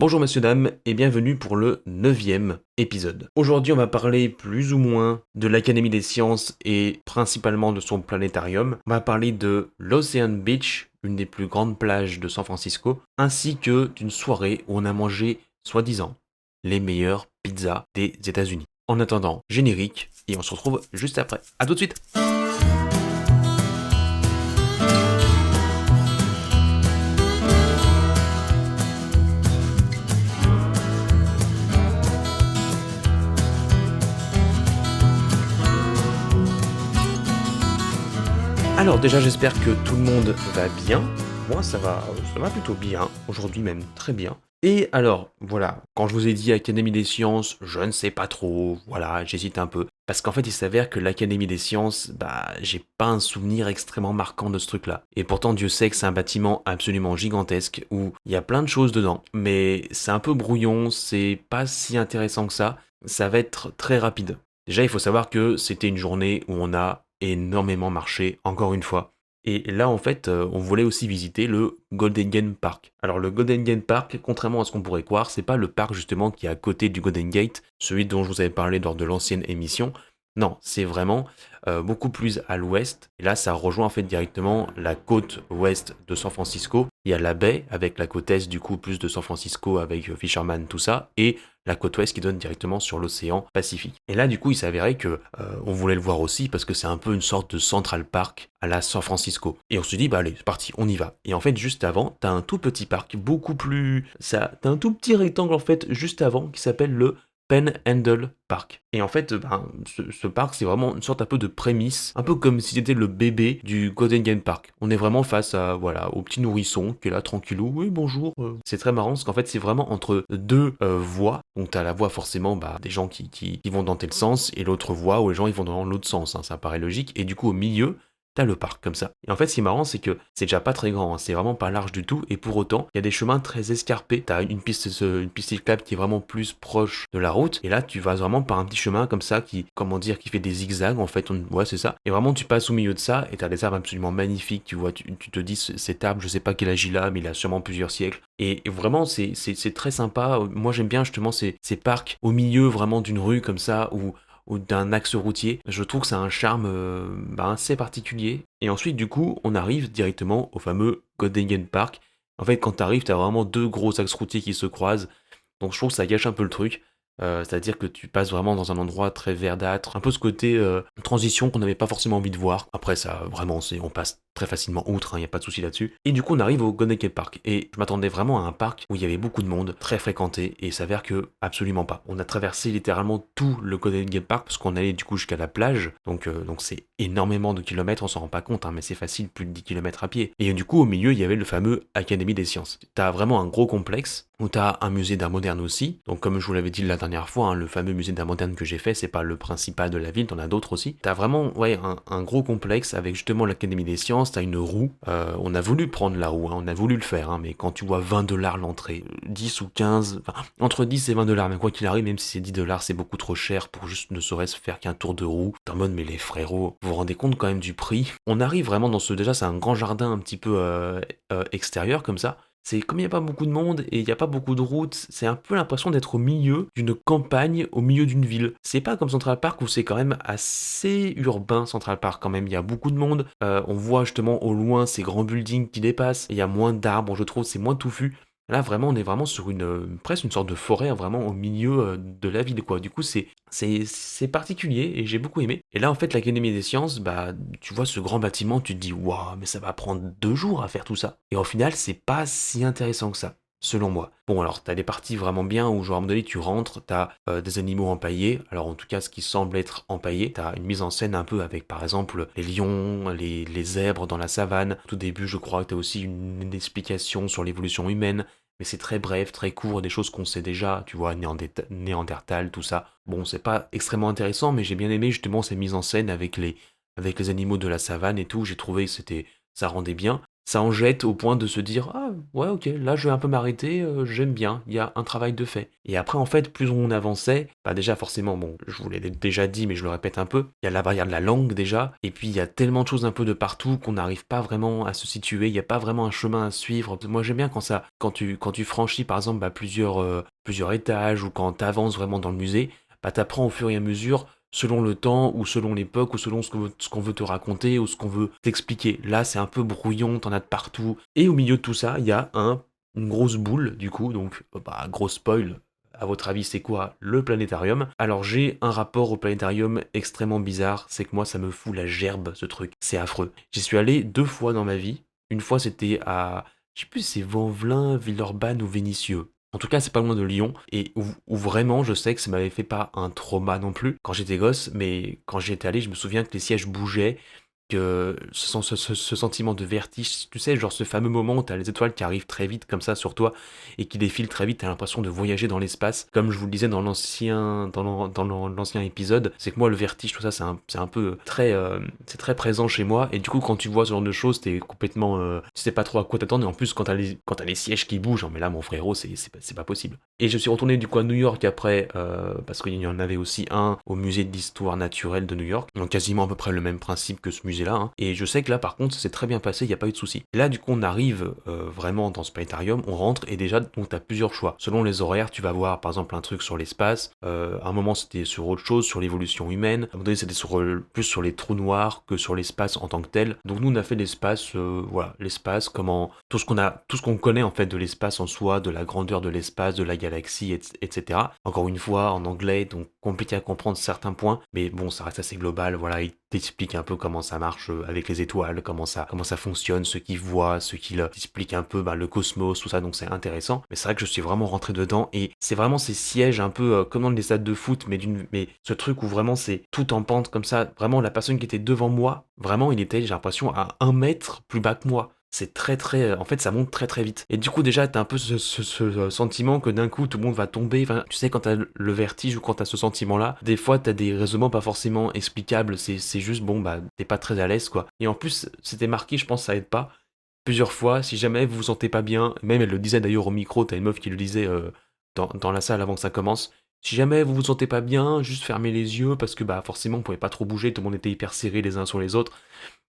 Bonjour messieurs dames et bienvenue pour le 9e épisode. Aujourd'hui on va parler plus ou moins de l'Académie des sciences et principalement de son planétarium. On va parler de l'Ocean Beach, une des plus grandes plages de San Francisco, ainsi que d'une soirée où on a mangé, soi-disant, les meilleures pizzas des États-Unis. En attendant, générique et on se retrouve juste après. A tout de suite. Alors déjà j'espère que tout le monde va bien. Moi ça va plutôt bien, aujourd'hui même très bien. Et alors, voilà, quand je vous ai dit Académie des sciences, je ne sais pas trop, voilà, j'hésite un peu. Parce qu'en fait il s'avère que l'Académie des sciences, j'ai pas un souvenir extrêmement marquant de ce truc-là. Et pourtant Dieu sait que c'est un bâtiment absolument gigantesque, où il y a plein de choses dedans. Mais c'est un peu brouillon, c'est pas si intéressant que ça va être très rapide. Déjà, il faut savoir que c'était une journée où on a énormément marché, encore une fois. Et là, en fait, on voulait aussi visiter le Golden Gate Park. Alors, le Golden Gate Park, contrairement à ce qu'on pourrait croire, c'est pas le parc justement qui est à côté du Golden Gate, celui dont je vous avais parlé lors de l'ancienne émission. Non, c'est vraiment beaucoup plus à l'ouest. Et là, ça rejoint en fait directement la côte ouest de San Francisco. Il y a la baie avec la côte est du coup plus de San Francisco avec Fisherman, tout ça, et la côte ouest qui donne directement sur l'océan Pacifique. Et là, du coup, il s'avérait que on voulait le voir aussi parce que c'est un peu une sorte de Central Park à la San Francisco. Et on se dit, bah allez, c'est parti, on y va. Et en fait, juste avant, t'as un tout petit parc, beaucoup plus... T'as un tout petit rectangle en fait, juste avant, qui s'appelle le Panhandle Park. Et en fait, ce parc, c'est vraiment une sorte un peu de prémisse, un peu comme si c'était le bébé du Golden Gate Park. On est vraiment face à, voilà, au petit nourrisson qui est là tranquillou. Oui, bonjour. C'est très marrant parce qu'en fait, c'est vraiment entre deux voies. Donc, t'as la voie forcément des gens qui vont dans tel sens et l'autre voie où les gens ils vont dans l'autre sens. Hein, ça paraît logique. Et du coup, au milieu, t'as le parc comme ça. Et en fait, ce qui est marrant, c'est que c'est déjà pas très grand, hein, c'est vraiment pas large du tout, et pour autant, il y a des chemins très escarpés. T'as une piste cyclable qui est vraiment plus proche de la route, et là, tu vas vraiment par un petit chemin comme ça qui, comment dire, qui fait des zigzags, en fait, ouais, c'est ça. Et vraiment, tu passes au milieu de ça, et t'as des arbres absolument magnifiques, tu vois, tu te dis, cet arbre, je sais pas quel âge il a, mais il a sûrement plusieurs siècles. Et vraiment, c'est très sympa. Moi, j'aime bien justement ces parcs au milieu vraiment d'une rue comme ça, où ou d'un axe routier. Je trouve que ça a un charme assez particulier. Et ensuite, du coup, on arrive directement au fameux Golden Gate Park. En fait, quand tu arrives, tu as vraiment deux gros axes routiers qui se croisent. Donc je trouve que ça gâche un peu le truc. C'est-à-dire que tu passes vraiment dans un endroit très verdâtre, un peu ce côté transition qu'on n'avait pas forcément envie de voir. Après ça, vraiment, on passe très facilement outre, il n'y a pas de souci là-dessus. Et du coup, on arrive au Golden Gate Park. Et je m'attendais vraiment à un parc où il y avait beaucoup de monde, très fréquenté, et il s'avère que absolument pas. On a traversé littéralement tout le Golden Gate Park parce qu'on allait du coup jusqu'à la plage. Donc c'est énormément de kilomètres, on s'en rend pas compte, hein, mais c'est facile, plus de 10 kilomètres à pied. Et du coup, au milieu, il y avait le fameux Académie des sciences. T'as vraiment un gros complexe où t'as un musée d'art moderne aussi. Donc comme je vous l'avais dit la dernière fois, hein, le fameux musée d'art moderne que j'ai fait, c'est pas le principal de la ville, t'en as d'autres aussi. T'as vraiment un gros complexe avec justement l'Académie des sciences, t'as une roue. On a voulu prendre la roue, hein, on a voulu le faire, hein, mais quand tu vois 20$ l'entrée, 10 ou 15, enfin, entre 10 et 20$, mais quoi qu'il arrive, même si c'est 10$, c'est beaucoup trop cher pour juste ne serait-ce faire qu'un tour de roue. T'es en mode, mais les frérots, vous vous rendez compte quand même du prix? On arrive vraiment dans déjà c'est un grand jardin un petit peu extérieur comme ça. C'est comme il n'y a pas beaucoup de monde et il n'y a pas beaucoup de routes, c'est un peu l'impression d'être au milieu d'une campagne, au milieu d'une ville. C'est pas comme Central Park où c'est quand même assez urbain, Central Park quand même. Il y a beaucoup de monde, on voit justement au loin ces grands buildings qui dépassent, il y a moins d'arbres, je trouve, c'est moins touffu. Là, vraiment, on est vraiment sur presque une sorte de forêt, hein, vraiment au milieu de la ville, quoi. Du coup, c'est particulier et j'ai beaucoup aimé. Et là, en fait, l'Académie des sciences, tu vois ce grand bâtiment, tu te dis, waouh, mais ça va prendre 2 jours à faire tout ça. Et au final, c'est pas si intéressant que ça, selon moi. Bon, alors, t'as des parties vraiment bien où, genre, à un moment donné, tu rentres, t'as des animaux empaillés. Alors, en tout cas, ce qui semble être empaillé, t'as une mise en scène un peu avec, par exemple, les lions, les zèbres dans la savane. Au tout début, je crois que t'as aussi une explication sur l'évolution humaine. Mais c'est très bref, très court, des choses qu'on sait déjà, tu vois, Néandertal, tout ça. Bon, c'est pas extrêmement intéressant, mais j'ai bien aimé justement ces mises en scène avec les animaux de la savane et tout, j'ai trouvé que ça rendait bien. ça en jette au point de se dire: «Ah ouais, OK, là je vais un peu m'arrêter, j'aime bien, il y a un travail de fait». Et après en fait, plus on avançait, bah, déjà forcément, bon, je vous l'ai déjà dit, mais je le répète un peu, il y a la barrière de la langue déjà, et puis il y a tellement de choses un peu de partout qu'on n'arrive pas vraiment à se situer, il y a pas vraiment un chemin à suivre. Moi j'aime bien quand tu franchis par exemple, bah, plusieurs étages ou quand tu avances vraiment dans le musée, bah, tu apprends au fur et à mesure selon le temps ou selon l'époque ou selon ce qu'on veut te raconter ou ce qu'on veut t'expliquer. Là, c'est un peu brouillon, t'en as de partout. Et au milieu de tout ça, il y a une grosse boule, du coup, donc, bah, gros spoil. À votre avis, c'est quoi le planétarium? Alors, j'ai un rapport au planétarium extrêmement bizarre, c'est que moi, ça me fout la gerbe, ce truc. C'est affreux. J'y suis allé 2 fois dans ma vie. Une fois, c'était à, je sais plus si c'est Vanvelin, Villeurbanne ou Vénissieux. En tout cas, c'est pas loin de Lyon, et où vraiment, je sais que ça m'avait fait pas un trauma non plus quand j'étais gosse, mais quand j'y étais allé, je me souviens que les sièges bougeaient, que ce sentiment de vertige, tu sais, genre ce fameux moment où t'as les étoiles qui arrivent très vite comme ça sur toi et qui défilent très vite, t'as l'impression de voyager dans l'espace. Comme je vous le disais dans l'ancien épisode, c'est que moi le vertige, tout ça, c'est un peu très, c'est très présent chez moi. Et du coup, quand tu vois ce genre de choses, t'es complètement, tu sais pas trop à quoi t'attendre. Et en plus, quand t'as les sièges qui bougent, hein, mais là, mon frérot, c'est pas possible. Et je suis retourné du coup à New York après, parce qu'il y en avait aussi un au musée d'histoire naturelle de New York, donc quasiment à peu près le même principe que ce musée-là, hein. Et je sais que là par contre ça s'est très bien passé, il n'y a pas eu de souci. Là du coup on arrive vraiment dans ce planétarium, on rentre et déjà donc tu as plusieurs choix. Selon les horaires, tu vas voir par exemple un truc sur l'espace, à un moment c'était sur autre chose, sur l'évolution humaine, à un moment donné c'était plus sur les trous noirs que sur l'espace en tant que tel. Donc nous on a fait l'espace, voilà, l'espace, comment tout ce qu'on connaît en fait de l'espace en soi, de la grandeur de l'espace, de la galaxie, etc. Encore une fois en anglais, donc compliqué à comprendre certains points, mais bon ça reste assez global. Voilà, il t'explique un peu comment ça marche avec les étoiles, comment ça fonctionne, ce qu'ils voient, ce qu'il t'explique un peu, bah, le cosmos, tout ça, donc c'est intéressant. Mais c'est vrai que je suis vraiment rentré dedans et c'est vraiment ces sièges un peu comme dans les stades de foot, mais ce truc où vraiment c'est tout en pente comme ça. Vraiment la personne qui était devant moi, vraiment il était, j'ai l'impression, à 1 mètre plus bas que moi. C'est très très, en fait ça monte très très vite. Et du coup déjà t'as un peu ce sentiment que d'un coup tout le monde va tomber. Enfin, tu sais, quand t'as le vertige ou quand t'as ce sentiment là, des fois t'as des raisonnements pas forcément explicables, c'est juste bon bah t'es pas très à l'aise quoi. Et en plus c'était marqué, je pense que ça aide pas. Plusieurs fois, si jamais vous vous sentez pas bien, même elle le disait d'ailleurs au micro, t'as une meuf qui le disait dans la salle avant que ça commence. Si jamais vous vous sentez pas bien, juste fermez les yeux parce que bah forcément on pouvait pas trop bouger, tout le monde était hyper serré les uns sur les autres.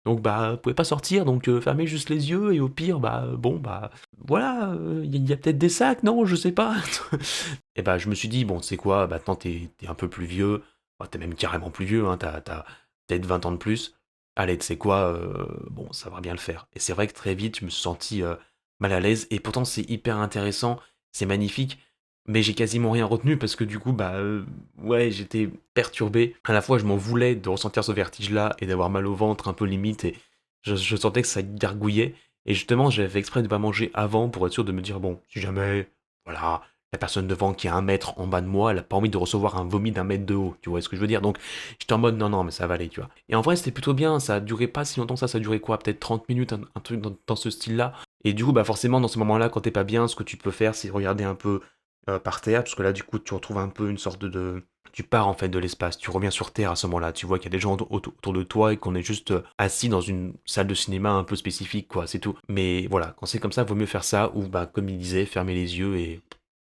Donc bah, vous pouvez pas sortir, donc fermez juste les yeux et au pire, bah bon bah voilà, il y a peut-être des sacs, non, je sais pas. Et bah je me suis dit bon, c'est quoi, bah, maintenant t'es un peu plus vieux, bah, t'es même carrément plus vieux, hein, t'as peut-être 20 ans de plus. Allez, tu sais quoi, bon, ça va bien le faire. Et c'est vrai que très vite, je me suis senti mal à l'aise, et pourtant c'est hyper intéressant, c'est magnifique, mais j'ai quasiment rien retenu parce que du coup, bah ouais, j'étais perturbé. À la fois, je m'en voulais de ressentir ce vertige-là et d'avoir mal au ventre un peu limite, et je sentais que ça gargouillait. Et justement, j'avais fait exprès de pas manger avant pour être sûr de me dire, bon, si jamais, voilà, la personne devant qui est 1 mètre en bas de moi, elle a pas envie de recevoir un vomi d'1 mètre de haut, tu vois ce que je veux dire? Donc, j'étais en mode, non, non, mais ça va aller, tu vois. Et en vrai, c'était plutôt bien, ça a duré pas si longtemps que ça a duré quoi? Peut-être 30 minutes, un truc dans ce style-là. Et du coup, bah forcément, dans ce moment-là, quand t'es pas bien, ce que tu peux faire, c'est regarder un peu par terre, parce que là, du coup, tu retrouves un peu une sorte de. Tu pars en fait de l'espace, tu reviens sur Terre à ce moment-là, tu vois qu'il y a des gens autour de toi et qu'on est juste assis dans une salle de cinéma un peu spécifique, quoi, c'est tout. Mais voilà, quand c'est comme ça, vaut mieux faire ça, ou bah, comme il disait, fermer les yeux et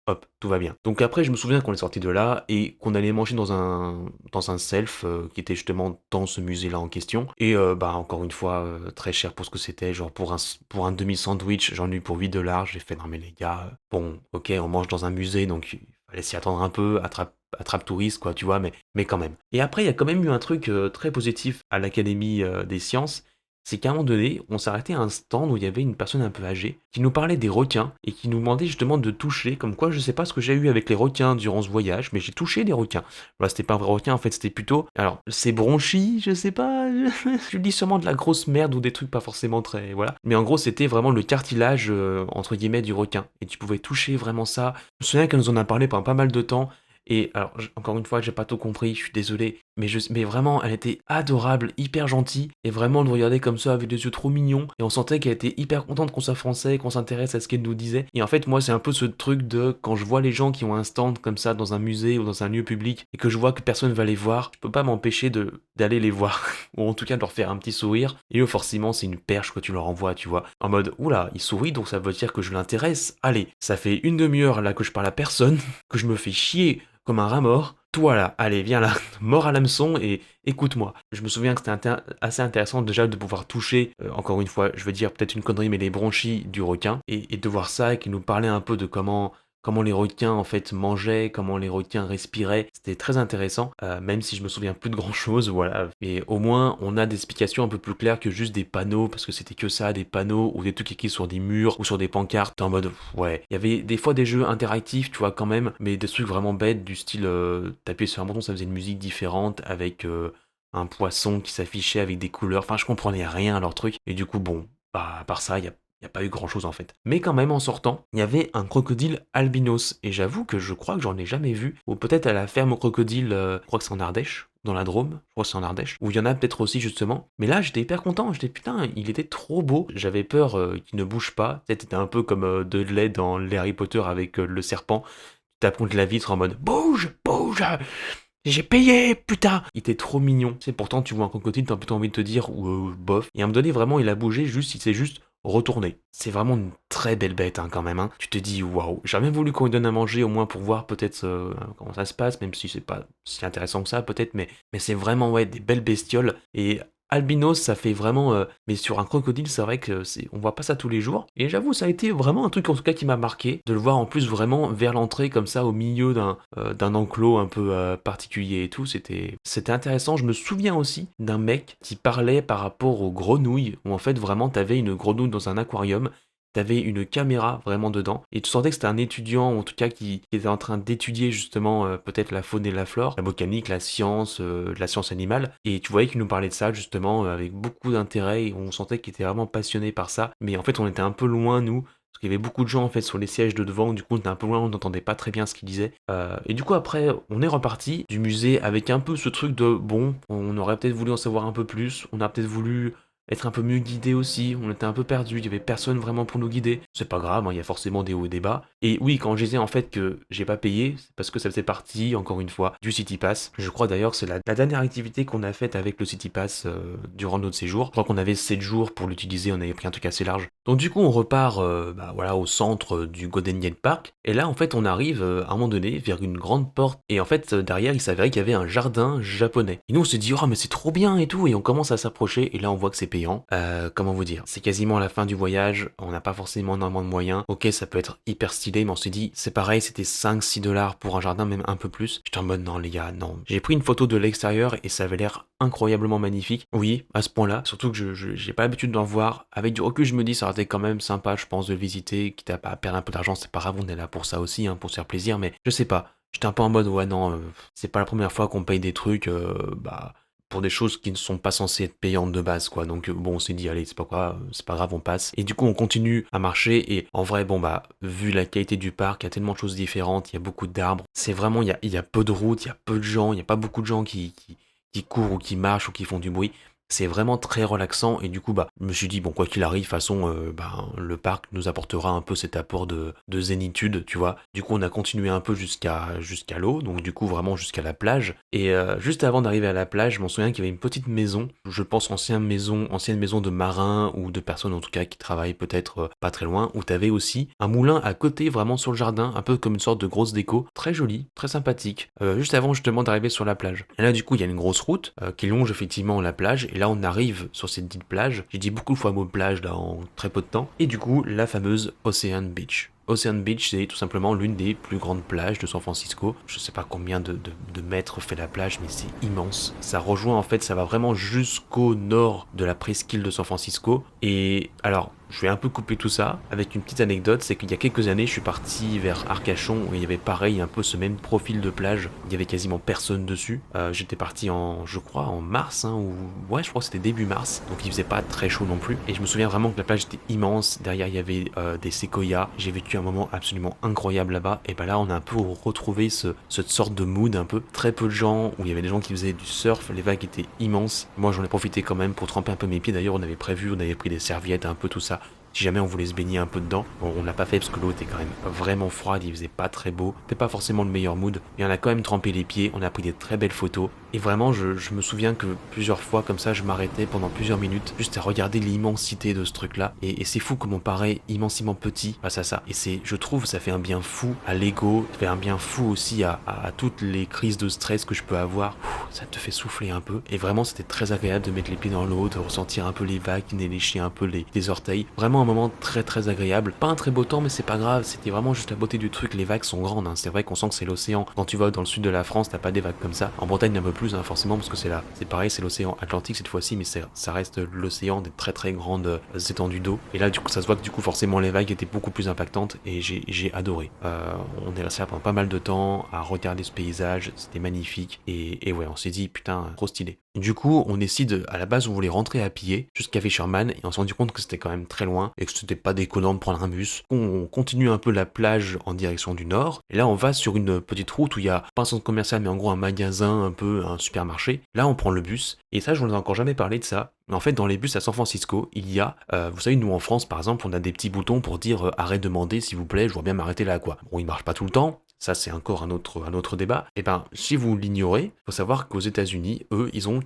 hop, tout va bien. Donc après, je me souviens qu'on est sorti de là et qu'on allait manger dans un self qui était justement dans ce musée-là en question. Et bah encore une fois, très cher pour ce que c'était, genre pour un demi-sandwich, j'en ai eu pour 8 dollars. J'ai fait, non mais les gars, bon, ok, on mange dans un musée, donc il fallait s'y attendre un peu, attrape touriste, quoi, tu vois, mais quand même. Et après, il y a quand même eu un truc très positif à l'Académie des sciences, c'est qu'à un moment donné, on s'arrêtait à un stand où il y avait une personne un peu âgée qui nous parlait des requins et qui nous demandait justement de toucher, comme quoi je sais pas ce que j'ai eu avec les requins durant ce voyage, mais j'ai touché des requins. Voilà, c'était pas un vrai requin, en fait, c'était plutôt. Alors, c'est bronchi, je sais pas, je dis sûrement de la grosse merde ou des trucs pas forcément très. Voilà. Mais en gros, c'était vraiment le cartilage, entre guillemets, du requin. Et tu pouvais toucher vraiment ça. Je me souviens qu'elle nous en a parlé pendant pas mal de temps. Et alors, encore une fois, j'ai pas tout compris, je suis désolé. mais vraiment, elle était adorable, hyper gentille, et vraiment, elle nous regardait comme ça avec des yeux trop mignons, et on sentait qu'elle était hyper contente qu'on soit français, qu'on s'intéresse à ce qu'elle nous disait. Et en fait, moi, c'est un peu ce truc de quand je vois les gens qui ont un stand comme ça dans un musée ou dans un lieu public, et que je vois que personne va les voir, je peux pas m'empêcher d'aller les voir, ou en tout cas de leur faire un petit sourire. Et eux, forcément, c'est une perche que tu leur envoies, tu vois, en mode, oula, il sourit, donc ça veut dire que je l'intéresse. Allez, ça fait une demi-heure là que je parle à personne, que je me fais chier comme un rat mort. Toi là, allez, viens là, mort à l'hameçon et écoute-moi. Je me souviens que c'était assez intéressant déjà de pouvoir toucher, encore une fois, je veux dire peut-être une connerie, mais les bronchies du requin, et de voir ça, et qui nous parlait un peu de comment les requins en fait mangeaient, comment les requins respiraient. C'était très intéressant, même si je me souviens plus de grand chose, voilà. Et au moins, on a des explications un peu plus claires que juste des panneaux, parce que c'était que ça, des panneaux ou des trucs écrits sur des murs ou sur des pancartes. T'es en mode, ouais. Il y avait des fois des jeux interactifs, tu vois, quand même, mais des trucs vraiment bêtes, du style, t'appuyais sur un bouton, ça faisait une musique différente avec un poisson qui s'affichait avec des couleurs. Enfin, je comprenais rien à leur truc. Et du coup, bon, bah, à part ça, il n'y a pas eu grand chose en fait. Mais quand même, en sortant, il y avait un crocodile albinos. Et j'avoue que je crois que j'en ai jamais vu. Ou peut-être à la ferme au crocodile, je crois que c'est en Ardèche, dans la Drôme, je crois que c'est en Ardèche, où il y en a peut-être aussi justement. Mais là, j'étais hyper content, j'étais putain, il était trop beau. J'avais peur qu'il ne bouge pas. C'était un peu comme Dudley dans les Harry Potter avec le serpent. Tu tapes contre la vitre en mode bouge, bouge, j'ai payé, putain! Il était trop mignon. C'est pourtant, tu vois un crocodile, t'as plutôt envie de te dire, ou bof. Et à un moment donné, vraiment, il a bougé, juste, il s'est juste retourné. C'est vraiment une très belle bête, hein, quand même, hein. Tu te dis, waouh, j'aurais même voulu qu'on lui donne à manger, au moins pour voir peut-être comment ça se passe, même si c'est pas si intéressant que ça, peut-être, mais c'est vraiment, ouais, des belles bestioles. Et albinos, ça fait vraiment. Mais sur un crocodile, c'est vrai que on voit pas ça tous les jours. Et j'avoue, ça a été vraiment un truc en tout cas qui m'a marqué, de le voir en plus vraiment vers l'entrée, comme ça, au milieu d'un enclos un peu particulier et tout. C'était intéressant. Je me souviens aussi d'un mec qui parlait par rapport aux grenouilles, où en fait, vraiment, t'avais une grenouille dans un aquarium. T'avais une caméra vraiment dedans, et tu sentais que c'était un étudiant, en tout cas, qui était en train d'étudier justement peut-être la faune et la flore, la botanique, la science animale, et tu voyais qu'il nous parlait de ça justement avec beaucoup d'intérêt, et on sentait qu'il était vraiment passionné par ça, mais en fait on était un peu loin nous, parce qu'il y avait beaucoup de gens en fait sur les sièges de devant, du coup on était un peu loin, on n'entendait pas très bien ce qu'il disait, et du coup après on est reparti du musée avec un peu ce truc de bon, on aurait peut-être voulu en savoir un peu plus, on a peut-être voulu être un peu mieux guidé aussi, on était un peu perdu, il y avait personne vraiment pour nous guider. C'est pas grave, hein, il y a forcément des hauts et des bas. Et oui, quand je disais en fait que j'ai pas payé, c'est parce que ça faisait partie, encore une fois, du City Pass. Je crois d'ailleurs que c'est la dernière activité qu'on a faite avec le City Pass durant notre séjour. Je crois qu'on avait 7 jours pour l'utiliser, on avait pris un truc assez large. Donc du coup, on repart bah, voilà, au centre du Golden Gate Park. Et là, en fait, on arrive à un moment donné vers une grande porte. Et en fait, derrière, il s'avérait qu'il y avait un jardin japonais. Et nous, on s'est dit, oh, mais c'est trop bien et tout. Et on commence à s'approcher. Et là, on voit que c'est payant. Comment vous dire? C'est quasiment la fin du voyage. On n'a pas forcément énormément de moyens. Ok, ça peut être hyper stylé, mais on s'est dit, c'est pareil, c'était 5-6 $ pour un jardin, même un peu plus. J'étais en mode, non, les gars, non. J'ai pris une photo de l'extérieur et ça avait l'air incroyablement magnifique. Oui, à ce point-là. Surtout que j'ai pas l'habitude d'en voir. Avec du recul, je me dis, ça aurait été quand même sympa, je pense, de le visiter. Quitte à pas perdre un peu d'argent, c'est pas grave, on est là pour ça aussi, hein, pour se faire plaisir. Mais je sais pas. J'étais un peu en mode, ouais, non, c'est pas la première fois qu'on paye des trucs, bah pour des choses qui ne sont pas censées être payantes de base, quoi. Donc bon, on s'est dit, allez, c'est pas grave, on passe. Et du coup, on continue à marcher, et en vrai, bon bah, vu la qualité du parc, il y a tellement de choses différentes, il y a beaucoup d'arbres. C'est vraiment, il y a peu de routes, il y a peu de gens, il y a pas beaucoup de gens qui courent ou qui marchent ou qui font du bruit. C'est vraiment très relaxant, et du coup bah je me suis dit bon, quoi qu'il arrive, de toute façon bah, le parc nous apportera un peu cet apport de zénitude, tu vois. Du coup on a continué un peu jusqu'à l'eau, donc du coup vraiment jusqu'à la plage, et juste avant d'arriver à la plage, je m'en souviens qu'il y avait une petite maison, je pense ancienne maison de marins ou de personnes en tout cas qui travaillent peut-être pas très loin, où t'avais aussi un moulin à côté, vraiment sur le jardin, un peu comme une sorte de grosse déco, très jolie, très sympathique, juste avant justement d'arriver sur la plage. Et là du coup il y a une grosse route qui longe effectivement la plage, et là on arrive sur cette petite plage, j'ai dit beaucoup de fois le mot plage là en très peu de temps, et du coup la fameuse Ocean Beach. Ocean Beach, c'est tout simplement l'une des plus grandes plages de San Francisco. Je sais pas combien de mètres fait la plage, mais c'est immense. Ça rejoint en fait, ça va vraiment jusqu'au nord de la presqu'île de San Francisco. Et alors, je vais un peu couper tout ça avec une petite anecdote, c'est qu'il y a quelques années, je suis parti vers Arcachon où il y avait pareil un peu ce même profil de plage. Il y avait quasiment personne dessus. J'étais parti je crois, en mars, hein, ou ouais, je crois que c'était début mars, donc il faisait pas très chaud non plus. Et je me souviens vraiment que la plage était immense. Derrière, il y avait des séquoias. J'ai vécu un moment absolument incroyable là-bas. Et ben là, on a un peu retrouvé cette sorte de mood un peu. Très peu de gens, où il y avait des gens qui faisaient du surf. Les vagues étaient immenses. Moi, j'en ai profité quand même pour tremper un peu mes pieds. D'ailleurs, on avait pris des serviettes, un peu tout ça si jamais on voulait se baigner un peu dedans. Bon, on l'a pas fait parce que l'eau était quand même vraiment froide, il faisait pas très beau, c'était pas forcément le meilleur mood, mais on a quand même trempé les pieds, on a pris des très belles photos, et vraiment je me souviens que plusieurs fois comme ça je m'arrêtais pendant plusieurs minutes juste à regarder l'immensité de ce truc là, et c'est fou comme on paraît immensément petit face à ça, et je trouve ça fait un bien fou à l'ego, ça fait un bien fou aussi à toutes les crises de stress que je peux avoir. Ça te fait souffler un peu, et vraiment c'était très agréable de mettre les pieds dans l'eau, de ressentir un peu les vagues qui lécher un peu les orteils, vraiment un moment très très agréable. Pas un très beau temps, mais c'est pas grave, c'était vraiment juste la beauté du truc. Les vagues sont grandes, hein. C'est vrai qu'on sent que c'est l'océan. Quand tu vas dans le sud de la France, t'as pas des vagues comme ça. En Bretagne, un peu plus, hein, forcément, parce que c'est là. C'est pareil, c'est l'océan Atlantique cette fois-ci, mais ça reste l'océan des très très grandes étendues d'eau. Et là, du coup, ça se voit que du coup, forcément, les vagues étaient beaucoup plus impactantes et j'ai adoré. On est resté là pendant pas mal de temps à regarder ce paysage, c'était magnifique. Et ouais, on s'est dit, putain, trop stylé. Du coup, on décide, à la base, on voulait rentrer à pied jusqu'à Fisherman et on s'est rendu compte que c'était quand même très loin et que c'était pas déconnant de prendre un bus. On continue un peu la plage en direction du nord et là, on va sur une petite route où il y a pas un centre commercial mais en gros un magasin, un peu un supermarché. Là, on prend le bus et ça, je vous ai encore jamais parlé de ça. Mais en fait, dans les bus à San Francisco, il y a, vous savez, nous en France, par exemple, on a des petits boutons pour dire arrête de demander, s'il vous plaît, je vois bien m'arrêter là, quoi. Bon, il marche pas tout le temps, ça c'est encore un autre débat. Et ben, si vous l'ignorez, faut savoir qu'aux États-Unis, eux, ils ont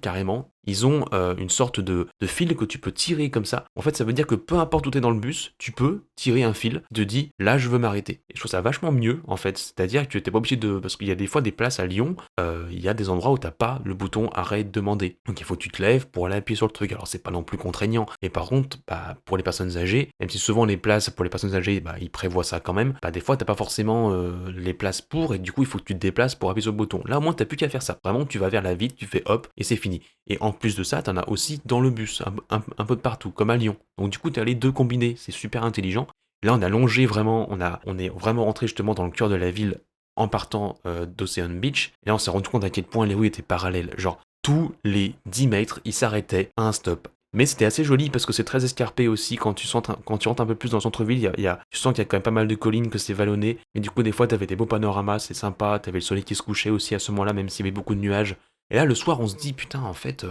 une sorte de fil que tu peux tirer comme ça. En fait, ça veut dire que peu importe où t'es dans le bus, tu peux tirer un fil qui te dit là, je veux m'arrêter. Et je trouve ça vachement mieux, en fait. C'est-à-dire que t'es pas obligé de, parce qu'il y a des fois des places à Lyon, il y a des endroits où t'as pas le bouton arrête demander. Donc il faut que tu te lèves pour aller appuyer sur le truc. Alors c'est pas non plus contraignant. Mais par contre, bah, pour les personnes âgées, même si souvent les places pour les personnes âgées, bah, ils prévoient ça quand même, bah, des fois t'as pas forcément les places pour et du coup il faut que tu te déplaces pour appuyer sur le bouton. Là au moins t'as plus qu'à faire ça. Vraiment tu vas vers la vitre, tu fais hop et c'est fini. Et en plus de ça, t'en as aussi dans le bus, un peu de partout, comme à Lyon. Donc du coup t'as les deux combinés, c'est super intelligent. Là on a longé vraiment, on est vraiment rentré justement dans le cœur de la ville en partant d'Ocean Beach. Et là on s'est rendu compte à quel point les rues étaient parallèles. Genre tous les 10 mètres, ils s'arrêtaient à un stop. Mais c'était assez joli parce que c'est très escarpé aussi. Quand tu rentres un peu plus dans le centre-ville, tu sens qu'il y a quand même pas mal de collines, que c'est vallonné. Mais du coup, des fois, t'avais des beaux panoramas, c'est sympa. T'avais le soleil qui se couchait aussi à ce moment-là, même s'il y avait beaucoup de nuages. Et là, le soir, on se dit, putain, en fait,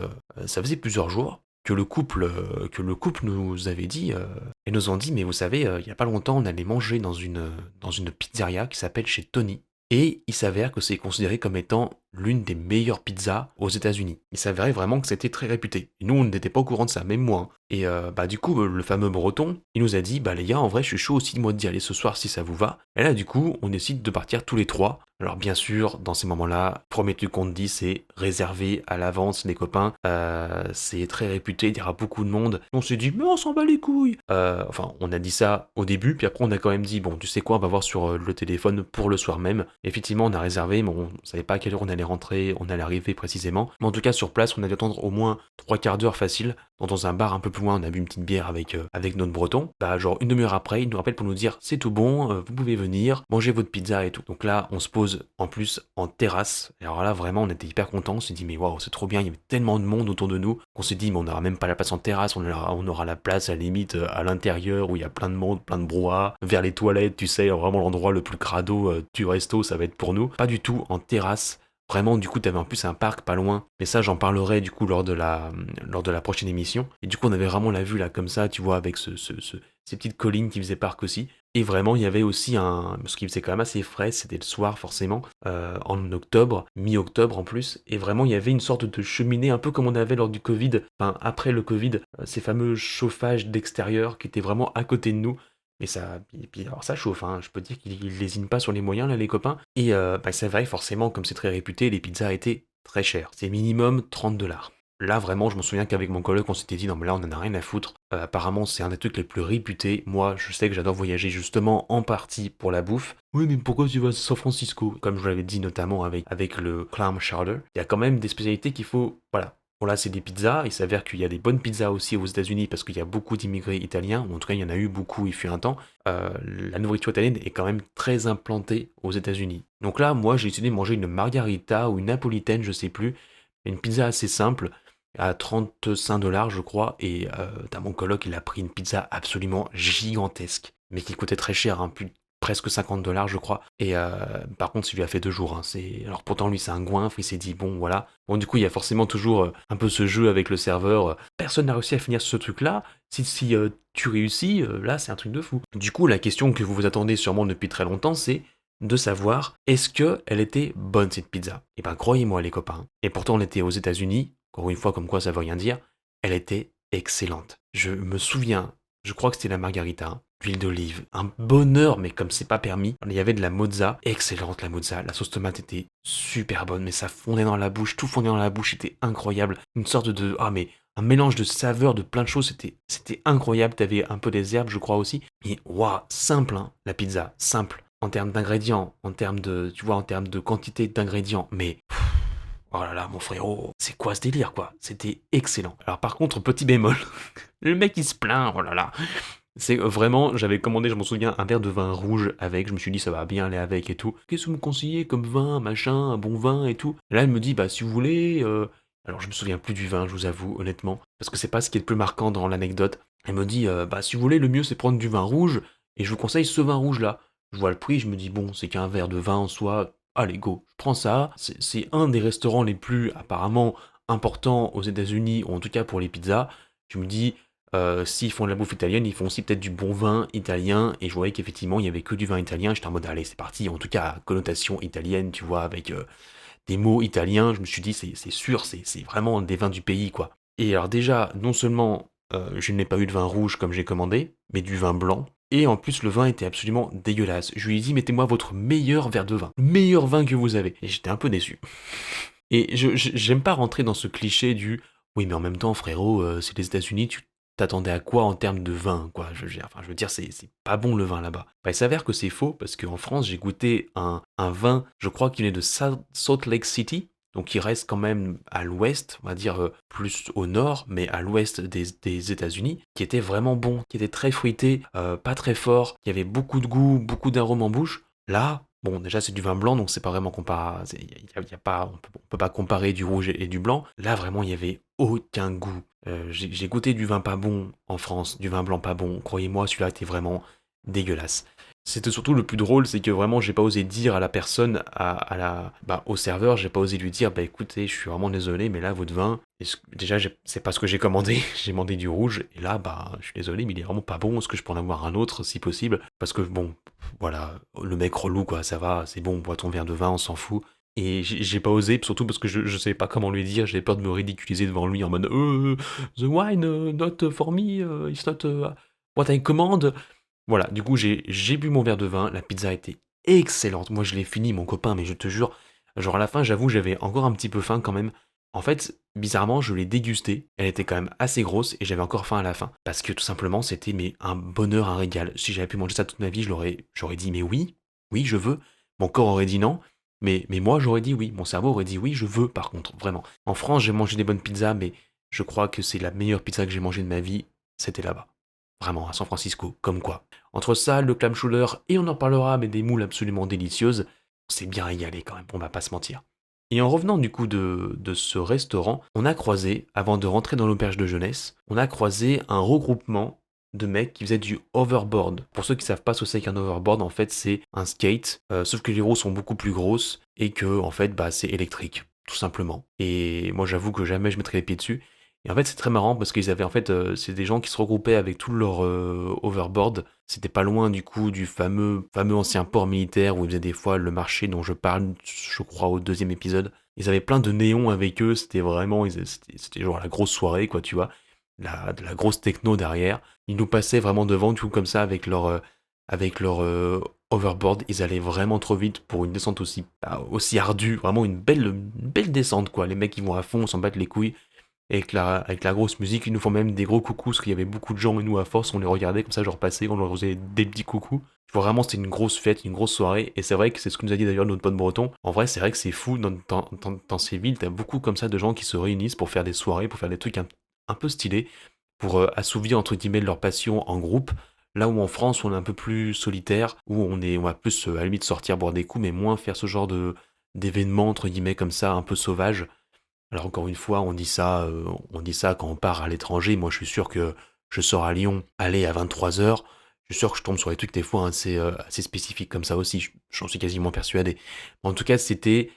ça faisait plusieurs jours que le couple nous avait dit, et nous ont dit, mais vous savez, il y a pas longtemps, on allait manger dans une pizzeria qui s'appelle chez Tony. Et il s'avère que c'est considéré comme étant l'une des meilleures pizzas aux États-Unis. Il s'avérait vraiment que c'était très réputé. Et nous, on n'était pas au courant de ça, même moi, hein. Et bah du coup, le fameux Breton, il nous a dit, bah les gars, en vrai, je suis chaud aussi moi d'y aller ce soir si ça vous va. Et là, du coup, on décide de partir tous les trois. Alors bien sûr, dans ces moments-là, premier truc qu'on te dit, c'est réserver à l'avance les copains. C'est très réputé, il y aura beaucoup de monde. On s'est dit, mais on s'en bat les couilles. Enfin, on a dit ça au début, puis après on a quand même dit, bon, tu sais quoi, on va voir sur le téléphone pour le soir même. Effectivement, on a réservé, mais on savait pas à quelle heure on allait rentrer, on allait arriver précisément. Mais en tout cas, sur place, on a dû attendre au moins 3/4 d'heure facile. Dans un bar un peu plus loin, on a bu une petite bière avec notre breton. Bah, genre une demi-heure après, il nous rappelle pour nous dire, c'est tout bon, vous pouvez venir, manger votre pizza et tout. Donc là, on se pose en plus en terrasse. Et alors là, vraiment, on était hyper contents. On s'est dit, mais waouh, c'est trop bien, il y avait tellement de monde autour de nous qu'on s'est dit, mais on n'aura même pas la place en terrasse, on aura la place à la limite à l'intérieur où il y a plein de monde, plein de brouhaha, vers les toilettes, tu sais, vraiment l'endroit le plus crado du resto, ça va être pour nous. Pas du tout en terrasse. Vraiment, du coup, t'avais en plus un parc pas loin. Mais ça, j'en parlerai du coup lors de la prochaine émission. Et du coup, on avait vraiment la vue là comme ça, tu vois, avec ces petites collines qui faisaient parc aussi. Et vraiment, il y avait aussi parce qu'il faisait quand même assez frais, c'était le soir forcément, en octobre, mi-octobre en plus. Et vraiment, il y avait une sorte de cheminée, un peu comme on avait lors du Covid, enfin après le Covid, ces fameux chauffages d'extérieur qui étaient vraiment à côté de nous. Mais ça, puis alors ça chauffe, hein. Je peux dire qu'ils lésinent pas sur les moyens là, les copains. Et bah, c'est vrai, forcément, comme c'est très réputé, les pizzas étaient très chères. C'est minimum 30 $. Là, vraiment, je me souviens qu'avec mon coloc, on s'était dit, non, mais là, on en a rien à foutre. Apparemment, c'est un des trucs les plus réputés. Moi, je sais que j'adore voyager justement en partie pour la bouffe. Oui, mais pourquoi tu vas à San Francisco? Comme je vous l'avais dit notamment avec le clam chowder, il y a quand même des spécialités qu'il faut, voilà, Bon là, c'est des pizzas. Il s'avère qu'il y a des bonnes pizzas aussi aux États-Unis parce qu'il y a beaucoup d'immigrés italiens, ou en tout cas, il y en a eu beaucoup, il fut un temps. La nourriture italienne est quand même très implantée aux États-Unis. Donc là, moi, j'ai décidé de manger une margarita ou une napolitaine, je sais plus. Une pizza assez simple, à 35 $ je crois, et t'as mon coloc, il a pris une pizza absolument gigantesque, mais qui coûtait très cher, hein, presque 50 $ je crois. Et par contre, il lui a fait 2 jours. Hein, alors pourtant, lui, c'est un goinfre, il s'est dit, bon, voilà. Bon, du coup, il y a forcément toujours un peu ce jeu avec le serveur. Personne n'a réussi à finir ce truc-là. Si tu réussis, là, c'est un truc de fou. Du coup, la question que vous vous attendez sûrement depuis très longtemps, c'est de savoir est-ce qu'elle était bonne cette pizza. Et ben croyez-moi les copains, et pourtant on était aux États-Unis, encore une fois comme quoi ça veut rien dire, elle était excellente. Je me souviens, je crois que c'était la margarita, hein, l'huile d'olive, un bonheur mais comme c'est pas permis. Il y avait de la mozza, excellente la mozza, la sauce tomate était super bonne mais ça fondait dans la bouche, tout fondait dans la bouche, c'était incroyable. Une sorte de mais un mélange de saveurs, de plein de choses, c'était incroyable. T'avais un peu des herbes, je crois aussi. Mais waouh, simple, hein, la pizza, simple en termes d'ingrédients, en termes de, tu vois, en termes de quantité d'ingrédients, mais oh là là, mon frérot, c'est quoi ce délire, quoi? C'était excellent. Alors par contre, petit bémol, le mec il se plaint, oh là là. C'est vraiment, j'avais commandé, je m'en souviens, un verre de vin rouge avec, je me suis dit ça va bien aller avec et tout. Qu'est-ce que vous me conseillez comme vin, machin, un bon vin et tout? Et là elle me dit, bah si vous voulez, alors je me souviens plus du vin, je vous avoue, honnêtement, parce que c'est pas ce qui est le plus marquant dans l'anecdote. Elle me dit, bah si vous voulez, le mieux c'est prendre du vin rouge, et je vous conseille ce vin rouge là. Je vois le prix, je me dis, bon, c'est qu'un verre de vin en soi, allez go, je prends ça. C'est un des restaurants les plus apparemment importants aux États-Unis, ou en tout cas pour les pizzas. Je me dis, s'ils font de la bouffe italienne, ils font aussi peut-être du bon vin italien, et je voyais qu'effectivement il y avait que du vin italien. J'étais en mode allez c'est parti, en tout cas à connotation italienne, tu vois, avec des mots italiens. Je me suis dit c'est sûr, c'est vraiment des vins du pays quoi. Et alors déjà, non seulement je n'ai pas eu de vin rouge comme j'ai commandé, mais du vin blanc. Et en plus, le vin était absolument dégueulasse. Je lui ai dit, mettez-moi votre meilleur verre de vin. Le meilleur vin que vous avez. Et j'étais un peu déçu. Et j'aime pas rentrer dans ce cliché du oui, mais en même temps, frérot, c'est les États-Unis, tu t'attendais à quoi en termes de vin, quoi? Je veux dire, c'est pas bon le vin là-bas. Bah, il s'avère que c'est faux parce qu'en France, j'ai goûté un vin, je crois qu'il est de Salt Lake City, donc il reste quand même à l'ouest, on va dire plus au nord, mais à l'ouest des États-Unis, qui était vraiment bon, qui était très fruité, pas très fort, qui avait beaucoup de goût, beaucoup d'arômes en bouche. Là, bon, déjà c'est du vin blanc, donc c'est pas vraiment comparable. Y a pas, on peut pas comparer du rouge et du blanc. Là, vraiment, il y avait aucun goût. J'ai goûté du vin pas bon en France, du vin blanc pas bon. Croyez-moi, celui-là était vraiment dégueulasse. C'était surtout le plus drôle, c'est que vraiment j'ai pas osé dire à la personne, au serveur, j'ai pas osé lui dire, bah écoutez, je suis vraiment désolé, mais là votre vin, déjà c'est pas ce que j'ai commandé, j'ai demandé du rouge, et là bah je suis désolé, mais il est vraiment pas bon, est-ce que je peux en avoir un autre si possible? Parce que bon, voilà, le mec relou quoi, ça va, c'est bon, bois ton verre de vin, on s'en fout. Et j'ai pas osé, surtout parce que je savais pas comment lui dire, j'avais peur de me ridiculiser devant lui en mode The wine, not for me, it's not what I command. Voilà, du coup, j'ai bu mon verre de vin, la pizza était excellente. Moi, je l'ai fini, mon copain, mais je te jure, genre à la fin, j'avoue, j'avais encore un petit peu faim quand même. En fait, bizarrement, je l'ai dégustée, elle était quand même assez grosse et j'avais encore faim à la fin. Parce que tout simplement, c'était mais un bonheur, un régal. Si j'avais pu manger ça toute ma vie, j'aurais dit mais oui, oui, je veux. Mon corps aurait dit non, mais moi, j'aurais dit oui. Mon cerveau aurait dit oui, je veux, par contre, vraiment. En France, j'ai mangé des bonnes pizzas, mais je crois que c'est la meilleure pizza que j'ai mangée de ma vie, c'était là-bas. Vraiment, à San Francisco, comme quoi. Entre ça, le clam chowder, et on en parlera, mais des moules absolument délicieuses, on s'est bien régalé quand même, on va pas se mentir. Et en revenant du coup de ce restaurant, on a croisé, avant de rentrer dans l'auberge de jeunesse, on a croisé un regroupement de mecs qui faisaient du overboard. Pour ceux qui savent pas ce que c'est qu'un overboard, en fait c'est un skate, sauf que les roues sont beaucoup plus grosses et que en fait bah c'est électrique, tout simplement. Et moi j'avoue que jamais je mettrais les pieds dessus. Et en fait, c'est très marrant parce qu'ils avaient en fait, c'est des gens qui se regroupaient avec tout leur overboard. C'était pas loin du coup du fameux ancien port militaire où ils faisaient des fois le marché dont je parle, je crois, au deuxième épisode. Ils avaient plein de néons avec eux, c'était vraiment, c'était genre la grosse soirée, quoi, tu vois. De la grosse techno derrière. Ils nous passaient vraiment devant, tout comme ça, avec leur overboard. Ils allaient vraiment trop vite pour une descente aussi ardue. Vraiment une belle descente, quoi. Les mecs, ils vont à fond, on s'en battent les couilles. avec la grosse musique, ils nous font même des gros coucous, parce qu'il y avait beaucoup de gens, et nous, à force, on les regardait comme ça, genre passer, on leur faisait des petits coucous. Vraiment, c'était une grosse fête, une grosse soirée, et c'est vrai que c'est ce que nous a dit d'ailleurs notre pote breton. En vrai, c'est vrai que c'est fou, dans ces villes, t'as beaucoup comme ça de gens qui se réunissent pour faire des soirées, pour faire des trucs un peu stylés, pour assouvir, entre guillemets, leur passion en groupe. Là où en France, on est un peu plus solitaire, où on va plus, à la limite, sortir, boire des coups, mais moins faire ce genre d'événements, entre guillemets, comme ça, un peu sauvages. Alors encore une fois, on dit ça quand on part à l'étranger. Moi, je suis sûr que je sors à Lyon, aller à 23 h. Je suis sûr que je tombe sur des trucs des fois assez spécifiques comme ça aussi. J'en suis quasiment persuadé. En tout cas, c'était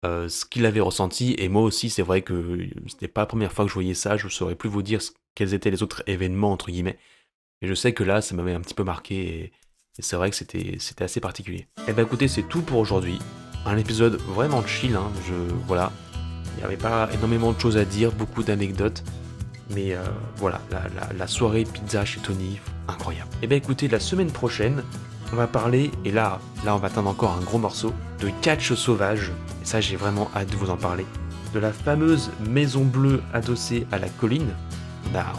ce qu'il avait ressenti. Et moi aussi, c'est vrai que c'était pas la première fois que je voyais ça. Je ne saurais plus vous dire quels étaient les autres événements, entre guillemets. Mais je sais que là, ça m'avait un petit peu marqué. Et c'est vrai que c'était assez particulier. Eh ben écoutez, c'est tout pour aujourd'hui. Un épisode vraiment chill. Hein. Voilà. Il n'y avait pas énormément de choses à dire, beaucoup d'anecdotes. Mais voilà, la soirée pizza chez Tony, incroyable. Et bien écoutez, la semaine prochaine, on va parler, et là on va atteindre encore un gros morceau, de catch sauvage. Et ça, j'ai vraiment hâte de vous en parler. De la fameuse maison bleue adossée à la colline.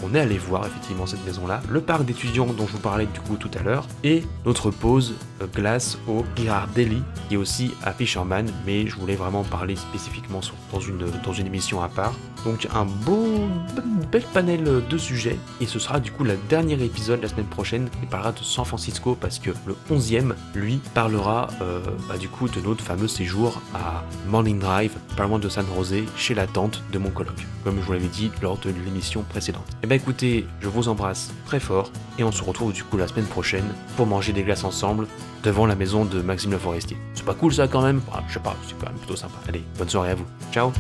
On est allé voir effectivement cette maison-là, le parc d'étudiants dont je vous parlais du coup tout à l'heure, et notre pause glace au Ghirardelli, qui est aussi à Fisherman, mais je voulais vraiment parler spécifiquement dans une émission à part. Donc un bel panel de sujets, et ce sera du coup le dernier épisode la semaine prochaine qui parlera de San Francisco, parce que le 11e, lui, parlera du coup de notre fameux séjour à Morning Drive, pas loin de San José, chez la tante de mon coloc, comme je vous l'avais dit lors de l'émission précédente. Et ben écoutez, je vous embrasse très fort, et on se retrouve du coup la semaine prochaine pour manger des glaces ensemble devant la maison de Maxime Le Forestier. C'est pas cool ça quand même? Je sais pas, c'est quand même plutôt sympa. Allez, bonne soirée à vous. Ciao!